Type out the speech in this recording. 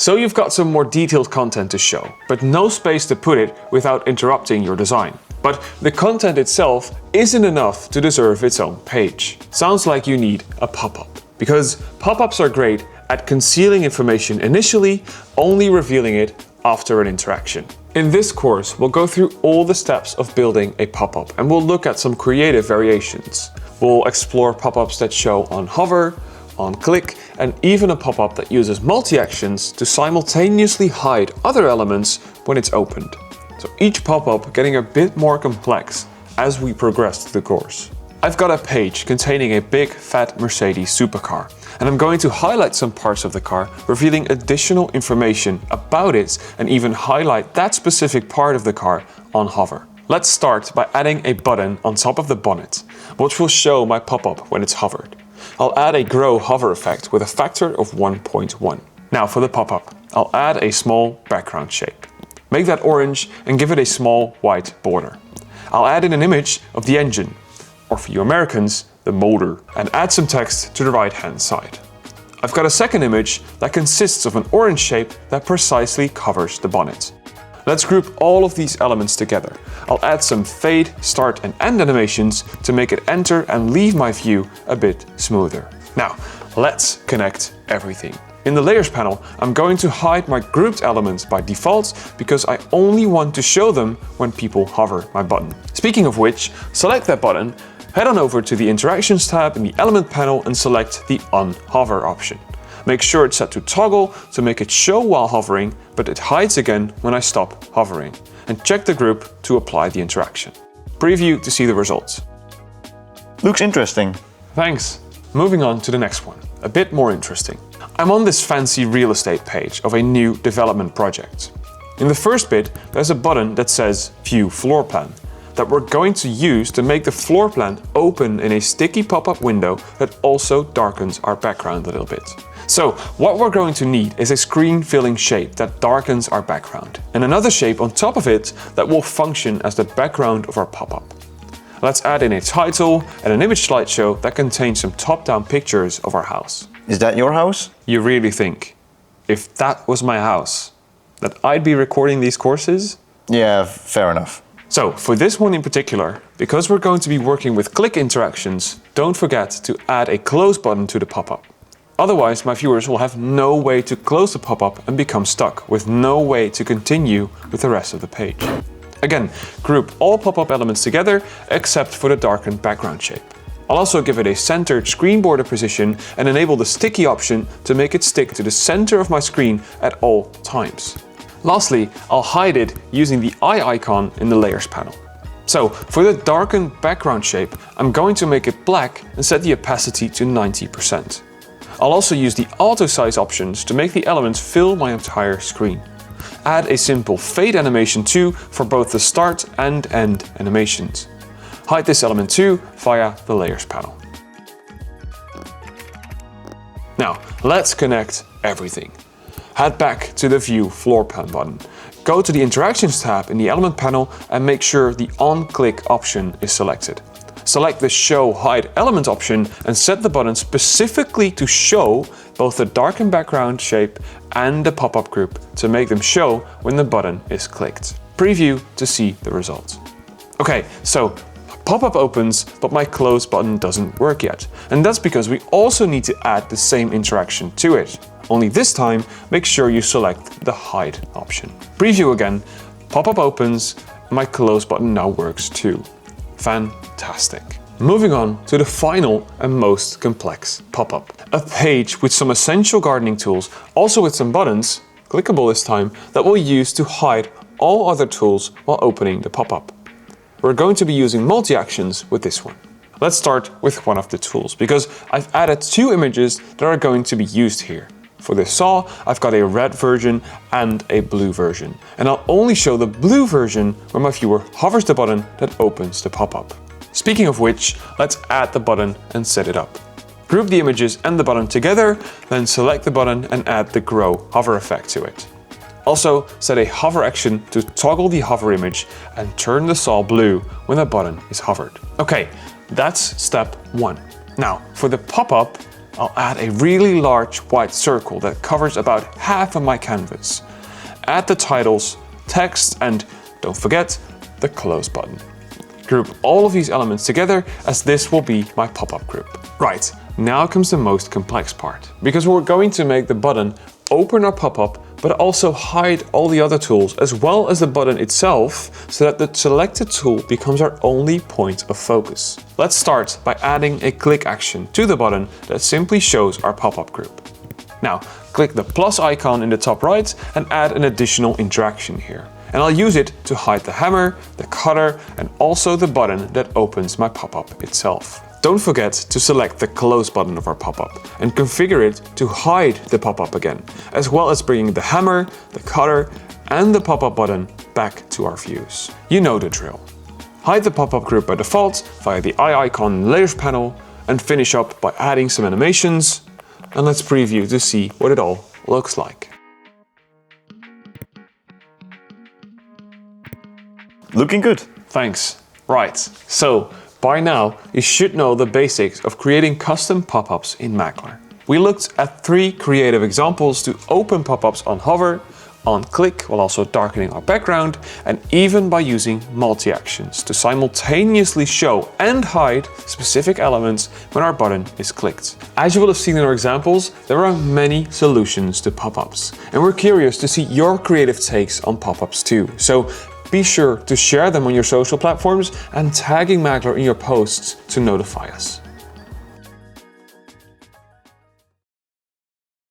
So you've got some more detailed content to show, but no space to put it without interrupting your design. But the content itself isn't enough to deserve its own page. Sounds like you need a pop-up. Because pop-ups are great at concealing information initially, only revealing it after an interaction. In this course, we'll go through all the steps of building a pop-up and we'll look at some creative variations. We'll explore pop-ups that show on hover, on click, and even a pop-up that uses multi-actions to simultaneously hide other elements when it's opened. So each pop-up getting a bit more complex as we progress through the course. I've got a page containing a big fat Mercedes supercar, and I'm going to highlight some parts of the car, revealing additional information about it and even highlight that specific part of the car on hover. Let's start by adding a button on top of the bonnet, which will show my pop-up when it's hovered. I'll add a grow hover effect with a factor of 1.1. Now for the pop-up, I'll add a small background shape. Make that orange and give it a small white border. I'll add in an image of the engine, or for you Americans, the Maglr, and add some text to the right-hand side. I've got a second image that consists of an orange shape that precisely covers the bonnet. Let's group all of these elements together. I'll add some fade, start and end animations to make it enter and leave my view a bit smoother. Now, let's connect everything. In the Layers panel, I'm going to hide my grouped elements by default because I only want to show them when people hover my button. Speaking of which, select that button, head on over to the Interactions tab in the Element panel and select the On-Hover option. Make sure it's set to toggle to make it show while hovering, but it hides again when I stop hovering. And check the group to apply the interaction. Preview to see the results. Looks interesting. Thanks. Moving on to the next one, a bit more interesting. I'm on this fancy real estate page of a new development project. In the first bit, there's a button that says View Floor Plan that we're going to use to make the floor plan open in a sticky pop-up window that also darkens our background a little bit. So what we're going to need is a screen filling shape that darkens our background and another shape on top of it that will function as the background of our pop-up. Let's add in a title and an image slideshow that contains some top-down pictures of our house. Is that your house? You really think, if that was my house, that I'd be recording these courses? Yeah, fair enough. So for this one in particular, because we're going to be working with click interactions, don't forget to add a close button to the pop-up. Otherwise, my viewers will have no way to close the pop-up and become stuck with no way to continue with the rest of the page. Again, group all pop-up elements together except for the darkened background shape. I'll also give it a centered screen border position and enable the sticky option to make it stick to the center of my screen at all times. Lastly, I'll hide it using the eye icon in the Layers panel. So for the darkened background shape, I'm going to make it black and set the opacity to 90%. I'll also use the auto size options to make the elements fill my entire screen. Add a simple fade animation too for both the start and end animations. Hide this element too via the Layers panel. Now, let's connect everything. Head back to the View Floor Plan button. Go to the Interactions tab in the Element panel and make sure the On-Click option is selected. Select the Show Hide Element option and set the button specifically to show both the darkened background shape and the pop-up group to make them show when the button is clicked. Preview to see the results. Okay, so pop-up opens, but my close button doesn't work yet. And that's because we also need to add the same interaction to it. Only this time, make sure you select the hide option. Preview again, pop-up opens, and my close button now works too. Fantastic. Moving on to the final and most complex pop-up. A page with some essential gardening tools, also with some buttons, clickable this time, that we'll use to hide all other tools while opening the pop-up. We're going to be using multi-actions with this one. Let's start with one of the tools, because I've added two images that are going to be used here. For this saw, I've got a red version and a blue version. And I'll only show the blue version when my viewer hovers the button that opens the pop-up. Speaking of which, let's add the button and set it up. Group the images and the button together, then select the button and add the grow hover effect to it. Also, set a hover action to toggle the hover image and turn the saw blue when the button is hovered. Okay, that's step one. Now, for the pop-up, I'll add a really large white circle that covers about half of my canvas. Add the titles, text, and don't forget the close button. Group all of these elements together as this will be my pop-up group. Right, now comes the most complex part, because we're going to make the button open our pop-up but also hide all the other tools as well as the button itself so that the selected tool becomes our only point of focus. Let's start by adding a click action to the button that simply shows our pop-up group. Now, click the plus icon in the top right and add an additional interaction here. And I'll use it to hide the hammer, the cutter, and also the button that opens my pop-up itself. Don't forget to select the close button of our pop-up and configure it to hide the pop-up again, as well as bringing the hammer, the cutter, and the pop-up button back to our views. You know the drill. Hide the pop-up group by default via the eye icon in the layers panel and finish up by adding some animations. And let's preview to see what it all looks like. Looking good. Thanks. Right, so by now you should know the basics of creating custom pop-ups in Maglr. We looked at 3 creative examples to open pop-ups on hover, on click while also darkening our background, and even by using multi-actions to simultaneously show and hide specific elements when our button is clicked. As you will have seen in our examples, there are many solutions to pop-ups, and we're curious to see your creative takes on pop-ups too. So be sure to share them on your social platforms and tagging Maglr in your posts to notify us.